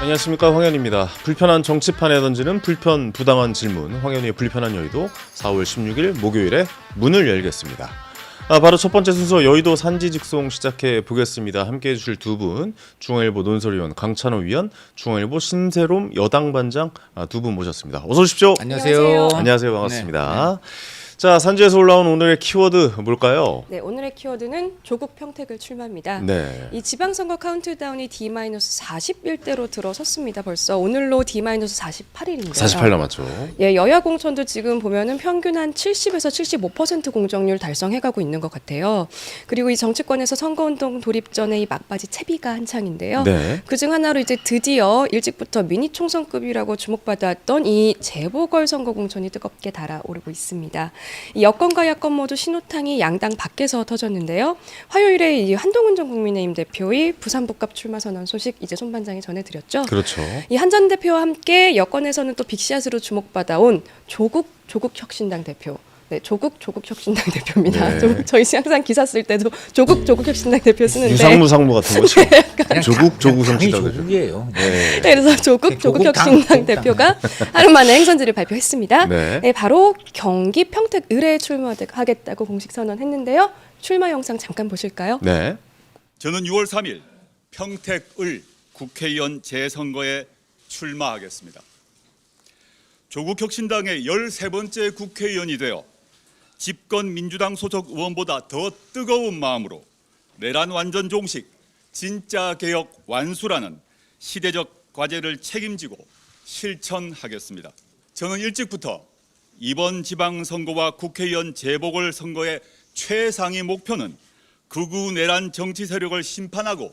안녕하십니까, 황현입니다. 불편한 정치판에 던지는 불편 부당한 질문, 황현희의 불편한 여의도 4월 16일 목요일에 문을 열겠습니다. 바로 첫 번째 순서 여의도 산지 직송 시작해 보겠습니다. 함께해 주실 두 분, 중앙일보 논설위원 강찬호 위원, 중앙일보 신세롬 여당반장 두 분 모셨습니다. 어서 오십시오. 안녕하세요. 안녕하세요. 반갑습니다. 자, 산지에서 올라온 오늘의 키워드 뭘까요? 네, 오늘의 키워드는 조국 평택을 출마입니다. 네. 이 지방선거 카운트다운이 D-40일대로 들어섰습니다. 벌써 오늘로 D-48일입니다. 48 남았죠. 예, 여야 공천도 지금 보면은 평균 한 70에서 75% 공정률 달성해가고 있는 것 같아요. 그리고 이 정치권에서 선거운동 돌입 전에 이 막바지 채비가 한창인데요. 네. 그중 하나로 이제 드디어 일찍부터 미니 총선급이라고 주목받았던 이 재보궐 선거 공천이 뜨겁게 달아오르고 있습니다. 이 여권과 야권 모두 신호탄이 양당 밖에서 터졌는데요. 화요일에 이 한동훈 전 국민의힘 대표의 부산 북갑 출마 선언 소식 이제 손 반장이 전해드렸죠. 그렇죠. 이 한 전 대표와 함께 여권에서는 또 빅샷으로 주목받아온 조국 혁신당 대표. 네, 조국 혁신당 대표입니다. 네. 저희 항상 기사 쓸 때도 조국 혁신당 대표 쓰는데 유상무 같은 거죠. 조국 혁신당 대표. 조국이에요. 네. 네, 그래서 조국 혁신당 대표가 하루 만에 행선지를 발표했습니다. 네. 네, 바로 경기 평택 을에 출마하겠다고 공식 선언했는데요. 출마 영상 잠깐 보실까요? 네. 저는 6월 3일 평택을 국회의원 재선거에 출마하겠습니다. 조국혁신당의 13번째 국회의원이 되어 집권 민주당 소속 의원보다 더 뜨거운 마음으로 내란 완전 종식, 진짜 개혁 완수라는 시대적 과제를 책임지고 실천하겠습니다. 저는 일찍부터 이번 지방선거와 국회의원 재보궐선거의 최상위 목표는 극우 내란 정치 세력을 심판하고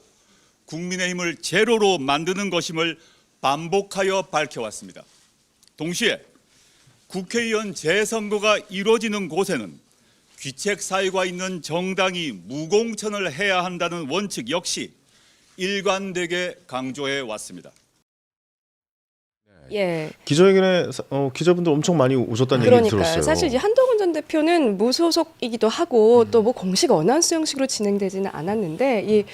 국민의힘을 제로로 만드는 것임을 반복하여 밝혀왔습니다. 동시에 국회의원 재선거가 이루어지는 곳에는 귀책 사유가 있는 정당이 무공천을 해야 한다는 원칙 역시 일관되게 강조해 왔습니다. 예. 기자회견에 기자분들 엄청 많이 오셨다는 얘기 그러니까요. 들었어요. 사실 이제 한동훈 전 대표는 무소속이기도 하고 또 뭐 공식 어나운스 형식으로 진행되지는 않았는데 이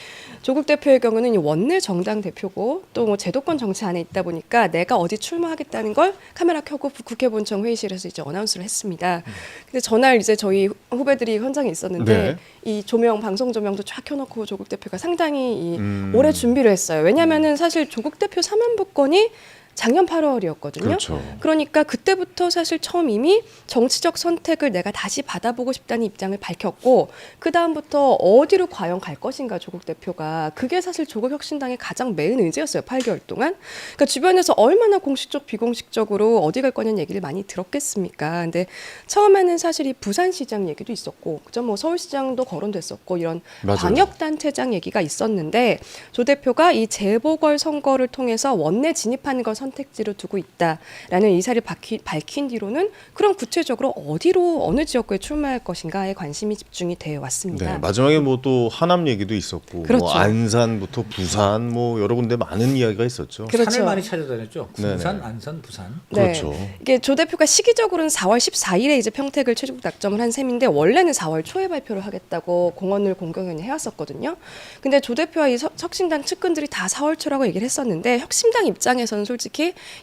조국 대표의 경우는 이 원내 정당 대표고 또 뭐 제도권 정치 안에 있다 보니까 내가 어디 출마하겠다는 걸 카메라 켜고 국회 본청 회의실에서 이제 어나운스를 했습니다. 근데 전날 이제 저희 후배들이 현장에 있었는데 이 방송 조명도 쫙 켜놓고 조국 대표가 상당히 오래 준비를 했어요. 왜냐하면은 사실 조국 대표 사면복권이 작년 8월이었거든요. 그렇죠. 그러니까 그때부터 사실 처음 이미 정치적 선택을 내가 다시 받아보고 싶다는 입장을 밝혔고 그 다음부터 어디로 과연 갈 것인가 조국 대표가 그게 사실 조국 혁신당의 가장 메인 의제였어요. 8개월 동안. 그러니까 주변에서 얼마나 공식적 비공식적으로 어디 갈 거냐는 얘기를 많이 들었겠습니까. 근데 처음에는 사실 이 부산시장 얘기도 있었고 그죠? 뭐 서울시장도 거론됐었고 이런 맞아요. 광역단체장 얘기가 있었는데 조 대표가 이 재보궐 선거를 통해서 원내 진입하는 걸 선택지로 두고 있다라는 의사를 밝힌 뒤로는 그럼 구체적으로 어디로 어느 지역구에 출마할 것인가에 관심이 집중이 되어 왔습니다. 네, 마지막에 뭐 또 하남 얘기도 있었고, 그렇죠. 뭐 안산부터 부산, 뭐 여러 군데 많은 이야기가 있었죠. 그렇죠. 산을 많이 찾아다녔죠. 네네. 군산, 안산, 부산. 네. 그렇죠. 이게 조 대표가 시기적으로는 4월 14일에 이제 평택을 최종 낙점을 한 셈인데 원래는 4월 초에 발표를 하겠다고 공언을 공경연히 해왔었거든요. 근데 조 대표와 이 혁신당 측근들이 다 4월 초라고 얘기를 했었는데 혁신당 입장에서는 솔직히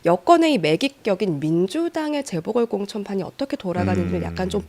여권의 이 매깃격인 민주당의 재보궐 공천판이 어떻게 돌아가는지를 약간 좀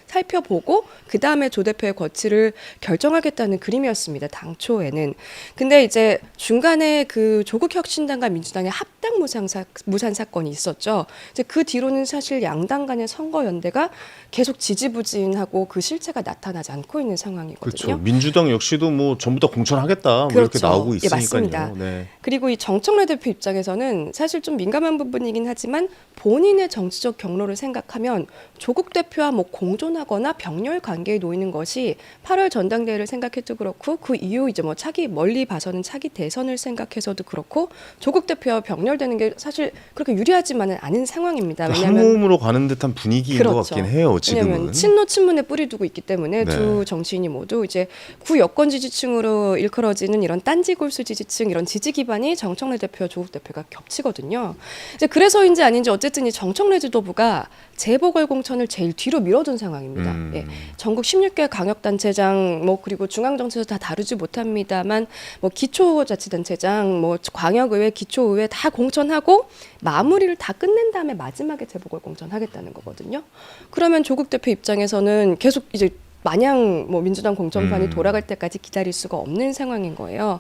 살펴보고 그 다음에 조 대표의 거취를 결정하겠다는 그림이었습니다. 당초에는. 근데 이제 중간에 그 조국 혁신당과 민주당의 합당 무산 사건이 있었죠. 이제 그 뒤로는 사실 양당 간의 선거 연대가 계속 지지부진하고 그 실체가 나타나지 않고 있는 상황이거든요. 그렇죠. 민주당 역시도 뭐 전부 다 공천하겠다 뭐 이렇게 그렇죠. 나오고 예, 있으니까요. 맞습니다. 네. 그리고 이 정청래 대표 입장에서는 사실 좀 민감한 부분이긴 하지만 본인의 정치적 경로를 생각하면 조국 대표와 뭐 공존하거나 병렬 관계에 놓이는 것이 8월 전당대회를 생각해도 그렇고 그 이후 이제 뭐 멀리 봐서는 차기 대선을 생각해서도 그렇고 조국 대표와 병렬 연결되는 게 사실 그렇게 유리하지만은 않은 상황입니다. 한 왜냐하면 몸으로 가는 듯한 분위기인 것 같긴 해요. 지금은. 왜냐하면 친노 친문에 뿌리 두고 있기 때문에 네. 두 정치인이 모두 이제 구여권 지지층으로 일컬어지는 이런 딴지 골수 지지층 이런 지지 기반이 정청래 대표와 조국 대표가 겹치거든요. 이제 그래서인지 아닌지 어쨌든 이 정청래 지도부가 재보궐 공천을 제일 뒤로 밀어둔 상황입니다. 예. 전국 16개 광역단체장 뭐 그리고 중앙정치에서 다 다루지 못합니다만 뭐 기초자치단체장 뭐 광역의회 기초의회 다 공천하고 마무리를 다 끝낸 다음에 마지막에 재보궐 공천하겠다는 거거든요. 그러면 조국 대표 입장에서는 계속 이제 마냥 뭐 민주당 공천판이 돌아갈 때까지 기다릴 수가 없는 상황인 거예요.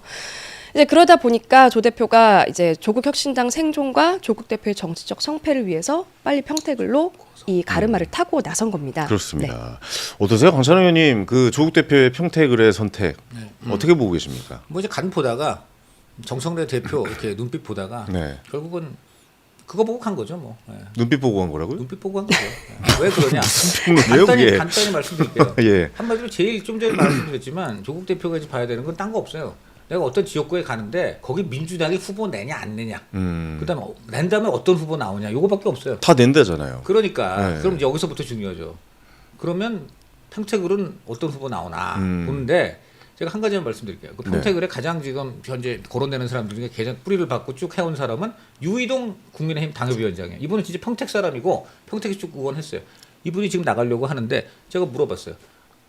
이제 그러다 보니까 조 대표가 이제 조국 혁신당 생존과 조국 대표의 정치적 성패를 위해서 빨리 평택을로 이 가르마를 타고 나선 겁니다. 그렇습니다. 어떠세요, 강찬호 의원님? 그 조국 대표의 평택을의 선택 어떻게 보고 계십니까? 뭐 이제 간 보다가 정청래 대표 이렇게 눈빛 보다가 네. 결국은 그거 보고 간 거죠, 뭐. 예. 눈빛 보고 간 거라고요? 눈빛 보고 간 거죠. 예. 왜 그러냐? 왜요, 그게? 간단히 말씀드릴게요. 예. 한마디로 제일 좀 전에 말씀드렸지만 조국 대표가 이제 봐야 되는 건 딴 거 없어요. 내가 어떤 지역구에 가는데 거기 민주당이 후보 내냐 안 내냐. 그다음에 낸 다음에 어떤 후보 나오냐. 요거밖에 없어요. 다 낸다잖아요. 그러니까 네. 그럼 여기서부터 중요하죠. 그러면 평택을은 어떤 후보 나오나 보는데 제가 한 가지만 말씀드릴게요. 그 평택을에 가장 지금 현재 거론되는 사람들 중에 가장 뿌리를 받고 쭉 해온 사람은 유이동 국민의힘 당협위원장이에요. 이분은 진짜 평택 사람이고 평택에 쭉 의원했어요. 이분이 지금 나가려고 하는데 제가 물어봤어요.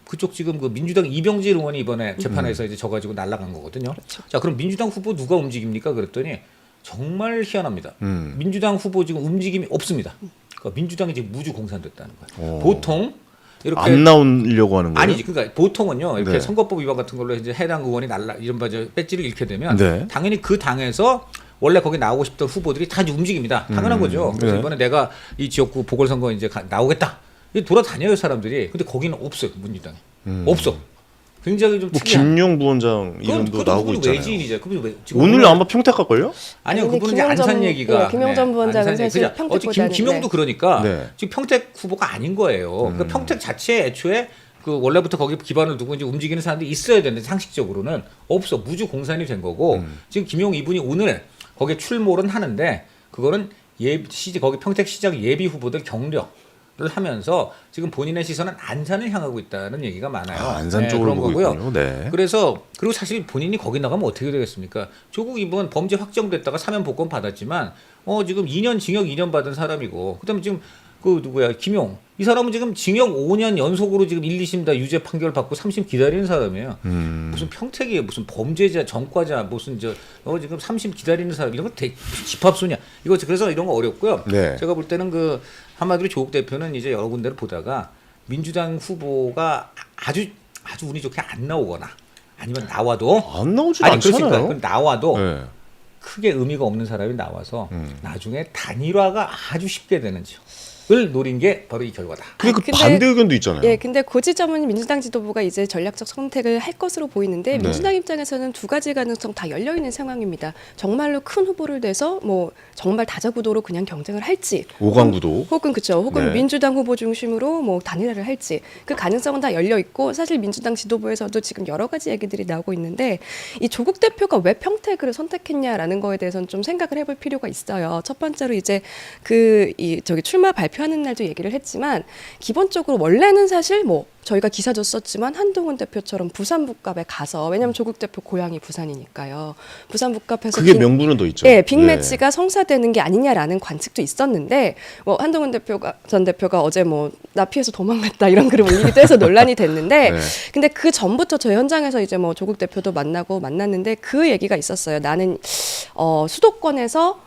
그쪽 지금 그 민주당 이병질 의원이 이번에 재판에서 이제 져가지고 날아간 거거든요. 그렇죠. 자, 그럼 민주당 후보 누가 움직입니까? 그랬더니 정말 희한합니다. 민주당 후보 지금 움직임이 없습니다. 그러니까 민주당이 지금 무주 공산됐다는 거예요. 보통 이렇게 안 나오려고 하는 거예요? 아니지. 그러니까 보통은요. 이렇게 네. 선거법 위반 같은 걸로 이제 해당 의원이 이른바 배지를 잃게 되면 네. 당연히 그 당에서 원래 거기 나오고 싶던 후보들이 다 이제 움직입니다. 당연한 거죠. 그래서 네. 이번에 내가 이 지역구 보궐선거 이제 나오겠다. 돌아다녀요 사람들이. 근데 거기는 없어요 민주당이. 없어. 굉장히 좀 뭐 특이한. 김용 부원장 이름도 나오고 있잖아요. 외지인이죠. 그분 왜 지금 오늘 아마 평택 갈 걸요? 아니요, 근데 그분은 이제 김용전- 안산 얘기가. 네, 김용전 부원장은 안산 얘기. 사실 그냥 평택보다는, 김용도 네. 그러니까 네. 지금 평택 후보가 아닌 거예요. 그러니까 평택 자체에 애초에 그 원래부터 거기 기반을 두고 이제 움직이는 사람들이 있어야 되는데 상식적으로는 없어. 무주 공산이 된 거고 지금 김용 이분이 오늘 거기에 출몰은 하는데 그거는 거기 평택 시장 예비 후보들 경력. 를 하면서 지금 본인의 시선은 안산을 향하고 있다는 얘기가 많아요. 아, 안산 쪽으로 그런 보고 거고요. 있군요. 네. 그래서 그리고 사실 본인이 거기 나가면 어떻게 되겠습니까? 조국 이번 범죄 확정됐다가 사면 복권 받았지만 지금 2년 징역 2년 받은 사람이고 그다음에 지금 그 누구야 김용 이 사람은 지금 징역 5년 연속으로 지금 1, 2심 다 유죄 판결 받고 3심 기다리는 사람이에요. 무슨 평택이에요, 무슨 범죄자, 전과자, 무슨 지금 3심 기다리는 사람 이런 거 되게 집합소냐? 이거 그래서 이런 거 어렵고요. 네. 제가 볼 때는 그 한마디로 조국 대표는 이제 여러 군데를 보다가 민주당 후보가 아주 운이 좋게 안 나오거나 아니면 나와도 안 나오지 그렇습니까? 않잖아요. 그럼 나와도 네. 크게 의미가 없는 사람이 나와서 나중에 단일화가 아주 쉽게 되는 지역을 노린 게 바로 이 결과다. 근데 그 근데- 반대 의견도 있잖아요. 예, 근데 그 지점은 민주당 지도부가 이제 전략적 선택을 할 것으로 보이는데 네. 민주당 입장에서는 두 가지 가능성 다 열려 있는 상황입니다. 정말로 큰 후보를 내서 뭐 정말 다자구도로 그냥 경쟁을 할지, 오광구도. 혹은 그렇죠. 혹은 네. 민주당 후보 중심으로 뭐 단일화를 할지 그 가능성은 다 열려 있고 사실 민주당 지도부에서도 지금 여러 가지 얘기들이 나오고 있는데 이 조국 대표가 왜 평택을 선택했냐라는 거에 대해서는 좀 생각을 해볼 필요가 있어요. 첫 번째로 이제 출마 발표하는 날도 얘기를 했지만 기본적으로 원래는 사실 뭐 저희가 기사도 썼지만 한동훈 대표처럼 부산 북갑에 가서 왜냐하면 조국 대표 고향이 부산이니까요. 부산 북갑에서 그게 명분은 더 있죠. 예, 빅매치가 성사되는 게 아니냐라는 관측도 있었는데 뭐 한동훈 전 대표가 어제 뭐 나 피해서 도망갔다 이런 글을 올리기도 해서 논란이 됐는데 네. 근데 그 전부터 저 현장에서 이제 뭐 조국 대표도 만났는데 그 얘기가 있었어요. 나는 수도권에서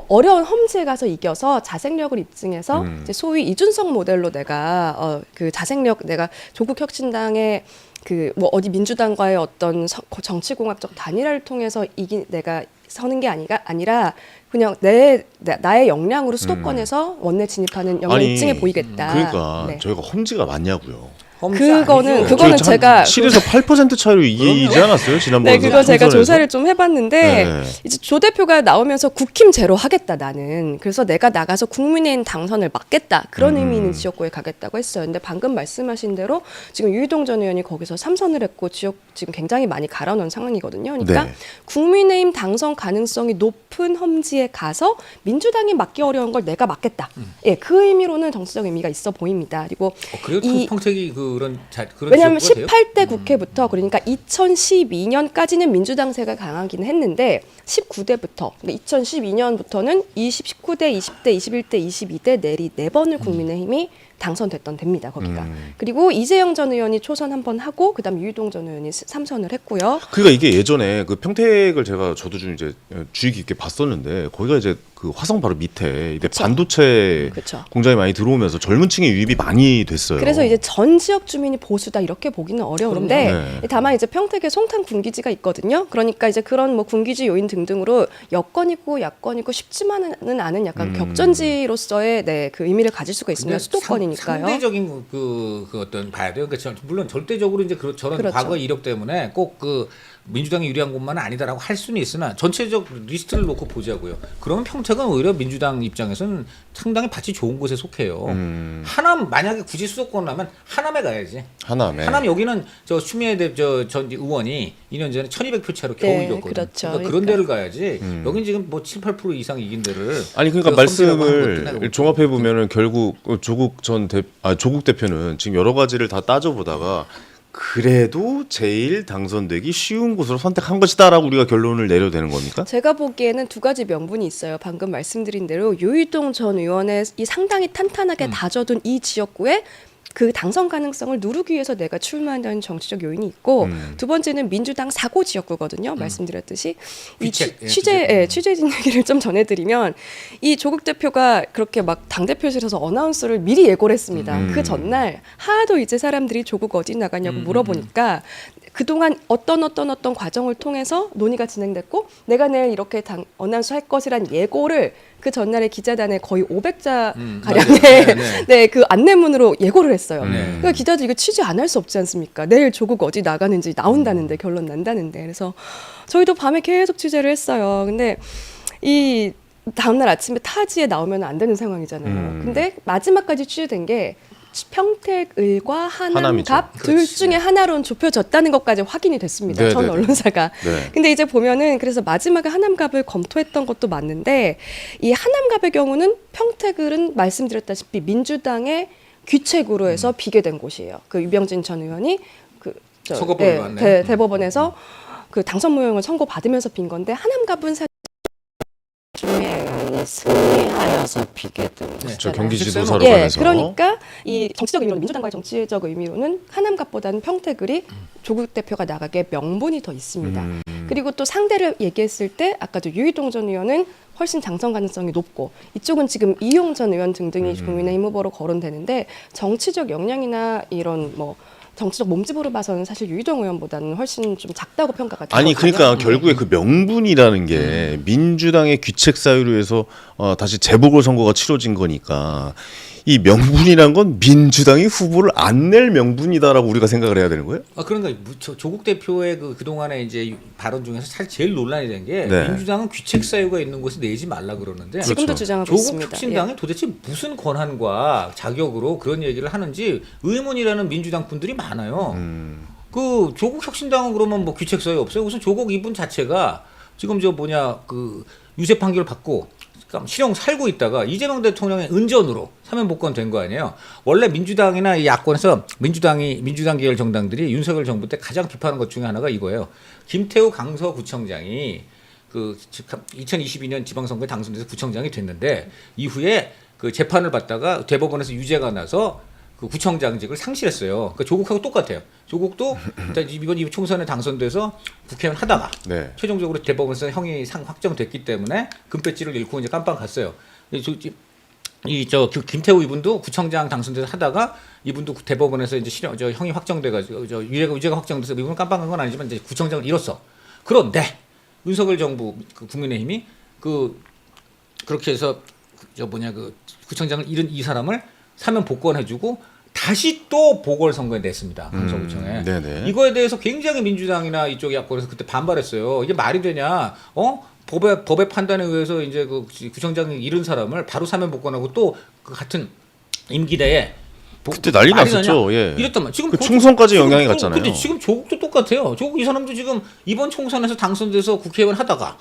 어려운 험지에 가서 이겨서 자생력을 입증해서 이제 소위 이준석 모델로 내가 그 자생력 내가 조국 혁신당의 그 뭐 어디 민주당과의 어떤 정치공학적 단일화를 통해서 내가 서는 게 아니라 그냥 나의 역량으로 수도권에서 원내 진입하는 역량 입증해 보이겠다. 그러니까 네. 저희가 험지가 많냐고요. 그거는 제가 7에서 8% 차이로 이기지 않았어요 지난번에? 네, 그거 제가 총선에서? 조사를 좀 해봤는데 네. 이제 조 대표가 나오면서 국힘 제로 하겠다 나는. 그래서 내가 나가서 국민의힘 당선을 막겠다 그런 의미 있는 지역구에 가겠다고 했어요. 근데 방금 말씀하신 대로 지금 유희동 전 의원이 거기서 3선을 했고 지역 지금 굉장히 많이 갈아놓은 상황이거든요. 그러니까 네. 국민의힘 당선 가능성이 높은 험지에 가서 민주당이 막기 어려운 걸 내가 막겠다. 예, 그 의미로는 정치적 의미가 있어 보입니다. 그리고 그래도 이 평택이 그런 왜냐하면 지역구가 돼요? 18대 국회부터 그러니까 2012년까지는 민주당세가 강하기는 했는데 19대부터 그러니까 2012년부터는 19대, 20대, 21대, 22대 내리 4번을 국민의힘이 당선됐던 데입니다. 거기가. 그리고 이재영 전 의원이 초선 한 번 하고 그다음 유희동 전 의원이 3선을 했고요. 그러니까 이게 예전에 그 평택을 저도 좀 이제 주의 깊게 봤었는데 거기가 이제 그 화성 바로 밑에 이제 그쵸. 반도체 그쵸. 공장이 많이 들어오면서 젊은 층의 유입이 많이 됐어요. 그래서 이제 전 지역 주민이 보수다 이렇게 보기는 어려운데 그럼요. 네. 다만 이제 평택에 송탄 군기지가 있거든요. 그러니까 이제 그런 뭐 군기지 요인 등등으로 여건이고 야건이고 쉽지만은 않은 약간 격전지로서의 그 의미를 가질 수가 있습니다. 수도권이니까요. 상대적인 그 어떤 봐야 돼요. 그러니까 물론 절대적으로 이제 저런 그렇죠. 과거 이력 때문에 꼭 그 민주당이 유리한 것만은 아니다라고 할 수는 있으나 전체적 리스트를 놓고 보자고요. 그러면 평택은 오히려 민주당 입장에서는 상당히 밭이 좋은 곳에 속해요. 하남 만약에 굳이 수도권 하면 하남에 가야지. 하남에. 하남 여기는 저 추미애 전 의원이 2년 전에 1,200표 차로 겨우 네, 이겼거든. 그렇죠. 그러니까 그런 데를 가야지. 여긴 지금 뭐 7, 8% 이상 이긴 데를. 아니 그러니까 그 성질하고 하는 것도 말씀을 끝나고 종합해 보면은 결국 조국 대표는 지금 여러 가지를 다 따져보다가 그래도 제일 당선되기 쉬운 곳으로 선택한 것이다라고 우리가 결론을 내려도 되는 겁니까? 제가 보기에는 두 가지 명분이 있어요. 방금 말씀드린 대로 유희동 전 의원의 이 상당히 탄탄하게 다져둔 이 지역구에 그 당선 가능성을 누르기 위해서 내가 출마한다는 정치적 요인이 있고 두 번째는 민주당 사고 지역구거든요. 말씀드렸듯이 이 귀책, 취재진 얘기를 좀 전해드리면 이 조국 대표가 그렇게 막 당대표실에서 어나운스를 미리 예고를 했습니다. 그 전날 하도 이제 사람들이 조국 어디 나가냐고 물어보니까 그동안 어떤 과정을 통해서 논의가 진행됐고 내가 내일 이렇게 어나운스 할 것이란 예고를 그 전날에 기자단에 거의 500자 가량의 네, 그 안내문으로 예고를 했어요. 그러니까 기자들 이거 취재 안 할 수 없지 않습니까? 내일 조국 어디 나가는지 나온다는데 결론 난다는데 그래서 저희도 밤에 계속 취재를 했어요. 근데 이 다음날 아침에 타지에 나오면 안 되는 상황이잖아요. 근데 마지막까지 취재된 게 평택을과 하남이죠. 하남갑 둘 중에 하나로는 좁혀졌다는 것까지 확인이 됐습니다. 네, 전 네, 네. 언론사가. 네. 근데 이제 보면은 그래서 마지막에 하남갑을 검토했던 것도 맞는데 이 하남갑의 경우는 평택을은 말씀드렸다시피 민주당의 귀책으로 해서 비게 된 곳이에요. 그 유병진 전 의원이 선거법을 봤네. 대법원에서 그 당선 무효형을 선고받으면서 빈 건데 하남갑은 사실 승리하여서 비게 된 저 네. 경기지도사로 예, 가면서. 그러니까 이 정치적 의미로 민주당과의 정치적 의미로는 하남갑보다는 평택을이 조국 대표가 나가게 명분이 더 있습니다. 그리고 또 상대를 얘기했을 때 아까도 유희동 전 의원은 훨씬 당선 가능성이 높고 이쪽은 지금 이용 전 의원 등등이 국민의힘 후보로 거론되는데 정치적 역량이나 이런 뭐 정치적 몸집으로 봐서는 사실 유희동 의원보다는 훨씬 좀 작다고 평가가 되거든요. 아니 그러니까 결국에 그 명분이라는 게 민주당의 귀책 사유로 해서 다시 재보궐 선거가 치러진 거니까 이 명분이란 건 민주당이 후보를 안 낼 명분이다라고 우리가 생각을 해야 되는 거예요? 그러니까 조국 대표의 그동안의 이제 발언 중에서 사실 제일 논란이 된 게 네. 민주당은 귀책 사유가 있는 곳에 내지 말라 그러는데 지금도 그렇죠. 주장하고 조국 있습니다. 혁신당이 예. 도대체 무슨 권한과 자격으로 그런 얘기를 하는지 의문이라는 민주당 분들이 많아요. 그 조국 혁신당은 그러면 뭐 귀책 사유 없어요? 우선 조국 이분 자체가 지금 그 유죄 판결 받고 실형 살고 있다가 이재명 대통령의 은전으로 사면 복권된 거 아니에요. 원래 민주당이나 이 야권에서 민주당 계열 정당들이 윤석열 정부 때 가장 비판하는 것 중에 하나가 이거예요. 김태우 강서구청장이 그 2022년 지방선거에 당선돼서 구청장이 됐는데 이후에 그 재판을 받다가 대법원에서 유죄가 나서 그 구청장직을 상실했어요. 그러니까 조국하고 똑같아요. 조국도 일단 이번 총선에 당선돼서 국회의원 하다가 네. 최종적으로 대법원에서 형이 확정됐기 때문에 금배지를 잃고 이제 깜빵 갔어요. 김태우 이분도 구청장 당선돼서 하다가 이분도 대법원에서 이제 형이 확정돼가지고 유죄가 확정돼서 이분은 깜빵 간 건 아니지만 이제 구청장을 잃었어. 그런데 윤석열 정부 국민의힘이 그렇게 해서 구청장을 잃은 이 사람을 사면 복권해주고 다시 또 보궐선거에 냈습니다. 강서구청에. 네네. 이거에 대해서 굉장히 민주당이나 이쪽 야권에서 그때 반발했어요. 이게 말이 되냐? 법의 판단에 의해서 이제 그 구청장이 잃은 사람을 바로 사면 복권하고 또 그 같은 임기 내에 그때 난리 말이 났었죠. 되냐? 예. 이랬단 말이야. 지금 그 총선까지 지금 영향이 갔잖아요. 근데 지금 조국도 똑같아요. 조국 이 사람도 지금 이번 총선에서 당선돼서 국회의원 하다가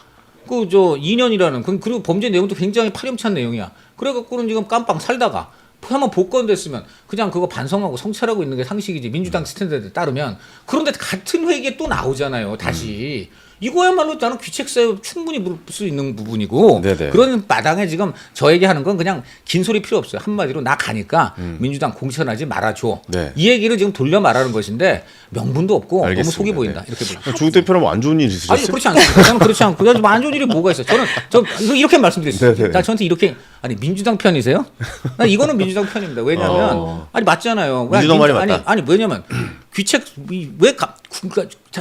그 2년이라는 그리고 범죄 내용도 굉장히 파렴치한 내용이야. 그래갖고는 지금 깜빵 살다가 한번 복권됐으면 그냥 그거 반성하고 성찰하고 있는 게 상식이지. 민주당 스탠다드에 따르면. 그런데 같은 회기에 또 나오잖아요. 다시. 이거야말로 나는 귀책사에 충분히 물을 수 있는 부분이고 네네. 그런 마당에 지금 저 얘기하는 건 그냥 긴 소리 필요 없어요. 한마디로 나 가니까 민주당 공천하지 말아줘. 네. 이 얘기를 지금 돌려 말하는 것인데 명분도 없고 알겠습니다. 너무 속이 보인다. 네. 이렇게 보여요. 조국 대표는 뭐 안 좋은 일 있으셨어요? 아니 그렇지 않습니다. 저는 그렇지 않고 그래서 안 좋은 일이 뭐가 있어요. 저 이렇게 말씀드렸어요. 네네. 나 저한테 이렇게 아니 민주당 편이세요? 나 이거는 민주당 편입니다. 왜냐하면 아니 맞잖아요. 민주당 말이 맞다. 아니 왜냐면 귀책 그러니까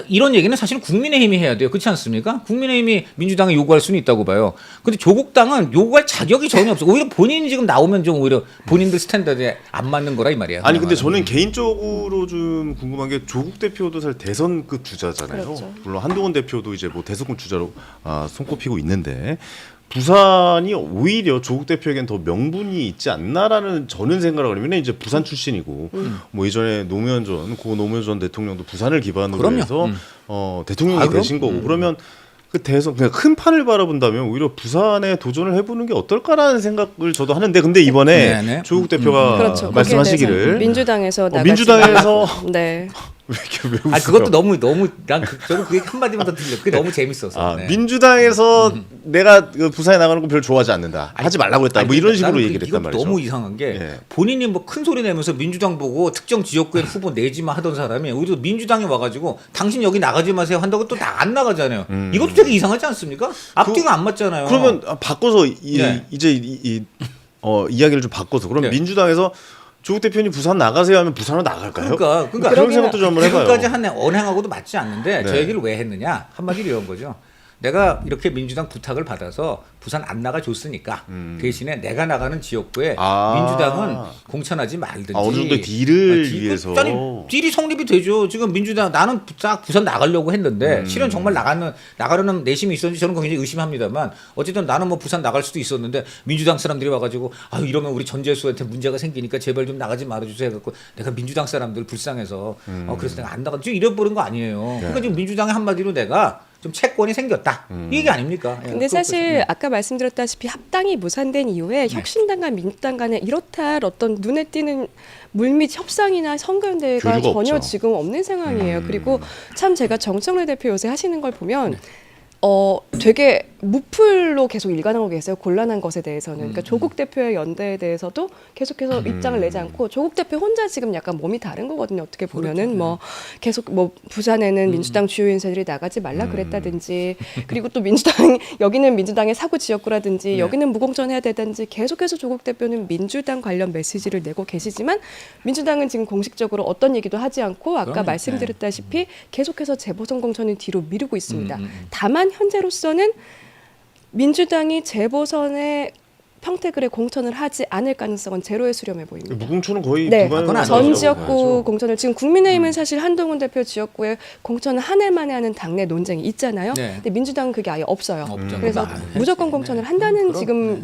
이런 얘기는 사실은 국민의힘이 해야 돼요. 그렇지 않습니까? 국민의힘이 민주당에 요구할 수는 있다고 봐요. 근데 조국당은 요구할 자격이 전혀 없어. 오히려 본인이 지금 나오면 좀 오히려 본인들 스탠다드에 안 맞는 거라 이 말이야. 아니 근데 그냥 저는 개인적으로 좀 궁금한 게 조국 대표도 사실 대선급 주자잖아요. 그렇죠. 물론 한동훈 대표도 이제 뭐 대선급 주자로 손꼽히고 있는데 부산이 오히려 조국 대표에겐 더 명분이 있지 않나라는 저는 생각을 하면 이제 부산 출신이고 뭐 이전에 노무현 전 대통령도 부산을 기반으로 그럼요. 해서 대통령이 아, 그럼? 되신 거고 그러면 그 대선 그냥 큰 판을 바라본다면 오히려 부산에 도전을 해보는 게 어떨까라는 생각을 저도 하는데 근데 이번에 네네. 조국 대표가 그렇죠. 거기에 말씀하시기를 대해서 민주당에서 나가지 민주당에서 말라고. 네. 왜 이렇게 왜 웃어요? 아 그것도 너무 난 저도 그게 한 마디만 더 들려. 그게 너무 재밌어서. 네. 민주당에서 내가 그 부산에 나가는 거 별로 좋아하지 않는다. 하지 말라고 했다. 아니, 뭐 이런 식으로 나는 얘기를 했단 이것도 말이죠. 너무 이상한 게 예. 본인이 뭐 큰 소리 내면서 민주당 보고 특정 지역구에 후보 내지마 하던 사람이 오히려 민주당에 와가지고 당신 여기 나가지 마세요 한다고 또 안 나가잖아요. 이것도 되게 이상하지 않습니까? 앞뒤가 안 맞잖아요. 그러면 바꿔서 네. 이제 이야기를 좀 바꿔서 그럼 네. 민주당에서 조국 대표님 부산 나가세요 하면 부산으로 나갈까요? 그러니까 그런 생각도 좀 한번 해봐요. 지금까지 한 언행하고도 맞지 않는데 저 네. 얘기를 왜 했느냐 한마디로 이런 거죠. 내가 이렇게 민주당 부탁을 받아서 부산 안 나가줬으니까 대신에 내가 나가는 지역구에 민주당은 공천하지 말든지 어느 정도 딜을 딜- 위해서. 아니 딜이 성립이 되죠. 지금 민주당 나는 딱 부산 나가려고 했는데 실은 정말 나가려는 내심이 있었는지 저는 굉장히 의심합니다만 어쨌든 나는 뭐 부산 나갈 수도 있었는데 민주당 사람들이 와가지고 이러면 우리 전재수한테 문제가 생기니까 제발 좀 나가지 말아주세요 해갖고 내가 민주당 사람들 불쌍해서 그래서 내가 안 나가 지금 이래버린 거 아니에요. 그러니까 지금 민주당의 한마디로 내가 좀 채권이 생겼다. 이 얘기 아닙니까? 예, 근데 사실 아까 말씀드렸다시피 합당이 무산된 이후에 혁신당과 민주당 간에 이렇다 할 어떤 눈에 띄는 물밑 협상이나 선거연대가 교류가 전혀 없죠. 지금 없는 상황이에요. 그리고 참 제가 정청래 대표 요새 하시는 걸 보면 되게 무풀로 계속 일관하고 계세요. 곤란한 것에 대해서는. 그러니까 조국 대표의 연대에 대해서도 계속해서 입장을 내지 않고 조국 대표 혼자 지금 약간 몸이 다른 거거든요. 어떻게 보면은 뭐 계속 뭐 부산에는 민주당 주요 인사들이 나가지 말라 그랬다든지 그리고 또 민주당 여기는 민주당의 사구 지역구라든지 여기는 무공천해야 되든지 계속해서 조국 대표는 민주당 관련 메시지를 내고 계시지만 민주당은 지금 공식적으로 어떤 얘기도 하지 않고 아까 그럼요. 말씀드렸다시피 계속해서 재보선 공천을 뒤로 미루고 있습니다. 다만 현재로서는 민주당이 재보선에 평택을에 공천을 하지 않을 가능성은 제로에 수렴해 보입니다. 무공천은 거의 네, 그건 안 전 되죠. 지역구 공천을 지금 국민의힘은 사실 한동훈 대표 지역구에 공천을 한 해 만에 하는 당내 논쟁이 있잖아요. 네. 근데 민주당은 그게 아예 없어요. 없죠. 그래서 그건 안 무조건 했지. 공천을 네. 한다는 그럼, 지금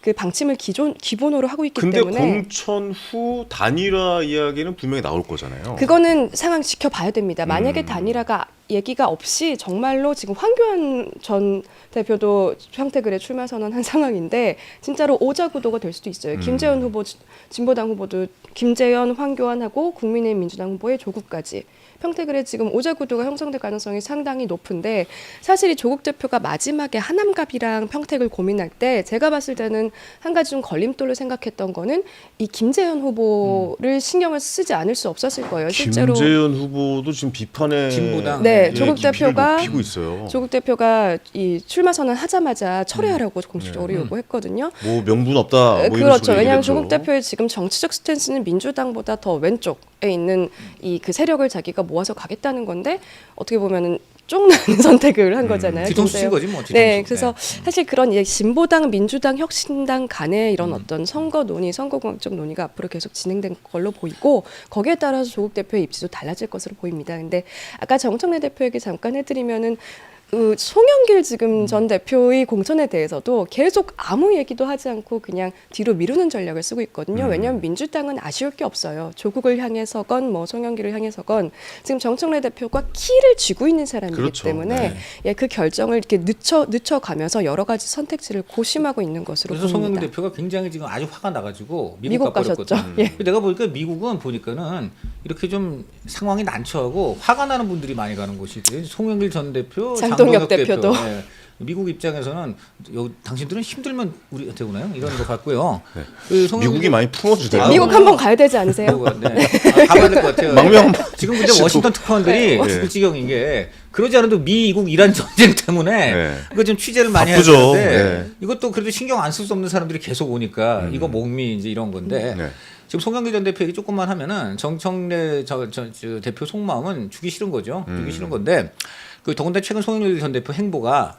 그 방침을 기본으로 하고 있기 근데 때문에 공천 후 단일화 이야기는 분명히 나올 거잖아요. 그거는 상황 지켜봐야 됩니다. 만약에 단일화가 얘기가 없이 정말로 지금 황교안 전 대표도 평택을에 출마 선언한 상황인데 진짜로 오자구도가 될 수도 있어요. 김재현 후보, 진보당 후보도 김재현, 황교안하고 국민의힘 민주당 후보의 조국까지 평택을에 지금 오자구도가 형성될 가능성이 상당히 높은데 사실 이 조국 대표가 마지막에 하남갑이랑 평택을 고민할 때 제가 봤을 때는 한 가지 좀 걸림돌로 생각했던 거는 이 김재현 후보를 신경을 쓰지 않을 수 없었을 거예요. 실제로 김재현 후보도 지금 비판에 진보당. 네, 예, 조국 깊이를 대표가 높이고 있어요. 조국 대표가 이 출마 선언 하자마자 철회하라고 공식적으로 요구했거든요. 뭐 명분 없다. 뭐 이런 그렇죠. 식으로 왜냐하면 얘기했죠. 조국 대표의 지금 정치적 스탠스는 민주당보다 더 왼쪽에 있는 이 그 세력을 자기가 모아서 가겠다는 건데 어떻게 보면은 쫑나는 선택을 한 거잖아요. 뒤통수 친 근데요. 거지 뭐. 뒤통수. 네, 그래서 사실 그런 이제 진보당, 민주당, 혁신당 간의 이런 어떤 선거 논의, 선거공학적 논의가 앞으로 계속 진행된 걸로 보이고 거기에 따라서 조국 대표의 입지도 달라질 것으로 보입니다. 근데 아까 정청래 대표에게 잠깐 해드리면은 송영길 지금 전 대표의 공천에 대해서도 계속 아무 얘기도 하지 않고 그냥 뒤로 미루는 전략을 쓰고 있거든요. 왜냐하면 민주당은 아쉬울 게 없어요. 조국을 향해서건 뭐 송영길을 향해서건 지금 정청래 대표가 키를 쥐고 있는 사람이기 그렇죠. 때문에 네. 예, 그 결정을 이렇게 늦춰가면서 여러 가지 선택지를 고심하고 있는 것으로 그래서 보입니다. 송영길 대표가 굉장히 지금 아주 화가 나가지고 미국 미국 가버렸거든. 가셨죠. 예. 내가 보니까 미국은 보니까는 이렇게 좀 상황이 난처하고 화가 나는 분들이 많이 가는 곳이지. 송영길 전 대표, 장동혁 대표도. 예. 미국 입장에서는 당신들은 힘들면 우리한테 오나요? 이런 것 같고요. 네. 그 송영길- 미국이 많이 품어주대요. 아유, 미국 한번 가야 되지 않으세요? 네. 가봐야 될 것 같아요. 망명 지금 근데 워싱턴 특파원들이 네. 죽을 지경인 게 그러지 않아도 미국 이란 전쟁 때문에 네. 이거 좀 취재를 많이 해야 바쁘죠. 되는데 네. 이것도 그래도 신경 안 쓸 수 없는 사람들이 계속 오니까 이거 목미 이제 이런 건데 네. 지금 송영길 전 대표 얘기 조금만 하면은 정청래 저 대표 속마음은 주기 싫은 거죠. 주기 싫은 건데 그 더군다나 최근 송영길 전 대표 행보가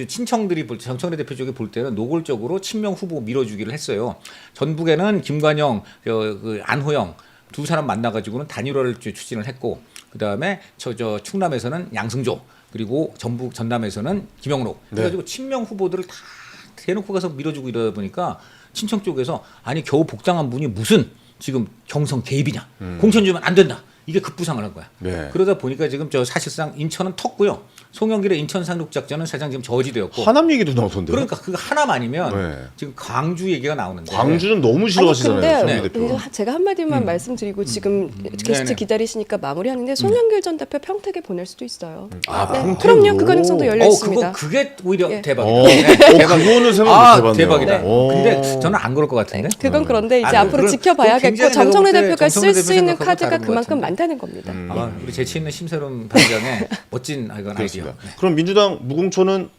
친청들이 정청래 대표 쪽에 볼 때는 노골적으로 친명 후보 밀어주기를 했어요. 전북에는 김관영, 그 안호영 두 사람 만나가지고는 단일화를 추진을 했고, 그 다음에 저 충남에서는 양승조, 그리고 전남에서는 김영록. 그래가지고 친명 후보들을 다 대놓고 가서 밀어주고 이러다 보니까 친청 쪽에서 아니 겨우 복당한 분이 무슨 지금 경선 개입이냐, 공천 주면 안 된다. 이게 급부상을 한 거야. 네. 그러다 보니까 지금 사실상 인천은 텄고요. 송영길의 인천 상륙 작전은 사실상 지금 저지되었고. 하남 얘기도 나오던데요. 그러니까 그거 하나만 아니면 네. 지금 광주 얘기가 나오는데. 광주는 너무 아니 싫어하시잖아요, 근데 송영길 대표. 제가 한마디만 말씀드리고 지금 게스트 네네. 기다리시니까 마무리하는데 송영길 전 대표 평택에 보낼 수도 있어요. 아, 네. 평택으로. 그럼요, 그 가능성도 열려 있습니다. 그게 오히려 예. 대박이다. 네, 그거는 생각보다 대박이네요. 대박이다. 네. 근데 저는 안 그럴 것 같은데. 그건 그런데 이제 아니, 앞으로 그건 지켜봐야겠고 굉장히 정청래 내가 볼 때 대표가 쓸 수 정청래 있는 대표 카드가 생각하고 다른 것 그만큼 같은데. 많다는 겁니다. 우리 재치 있는 심세롬 반장의 멋진 이건 그렇습니다. 아이디어. 그럼 민주당 무공천은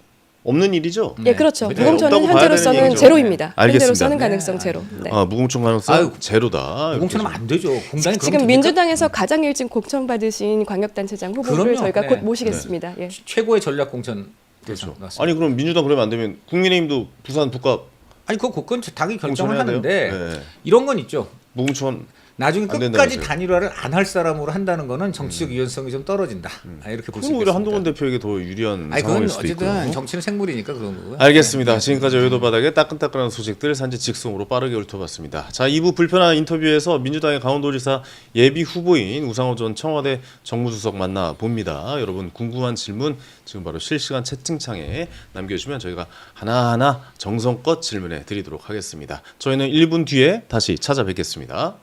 없는 일이죠? 예, 그렇죠. 네, 무공천은 없다고 봐야 현재로서는 되는 얘기죠. 제로입니다. 알겠습니다. 현재로서는 네. 가능성 제로. 네. 아, 무공천 가능성 아유, 제로다. 공천하면 안 되죠. 공단이 지금 그럼 민주당에서 가장 일찍 공천 받으신 광역단체장 후보를 그럼요. 저희가 네. 곧 모시겠습니다. 예. 최고의 전략 공천 그렇죠. 나왔습니다. 아니 그럼 민주당 그러면 안 되면 국민의힘도 부산 북갑 아니 그건 당이 결정을 공천해야 돼요? 하는데 네. 이런 건 있죠. 무공천 나중에 안 된다면서요? 끝까지 단일화를 안 할 사람으로 한다는 거는 정치적 유연성이 좀 떨어진다. 이렇게 볼 수 그럼 오히려 있겠습니다. 한동훈 대표에게 더 유리한 아니 그건 상황일 수도 어쨌든 있고. 정치는 생물이니까 그런 거고요. 알겠습니다. 지금까지 여의도 바닥의 따끈따끈한 소식들 산지 직송으로 빠르게 훑어봤습니다. 자, 2부 불편한 인터뷰에서 민주당의 강원도지사 예비 후보인 우상호 전 청와대 정무수석 만나봅니다. 여러분 궁금한 질문 지금 바로 실시간 채팅창에 남겨주시면 저희가 하나하나 정성껏 질문해 드리도록 하겠습니다. 저희는 1분 뒤에 다시 찾아뵙겠습니다.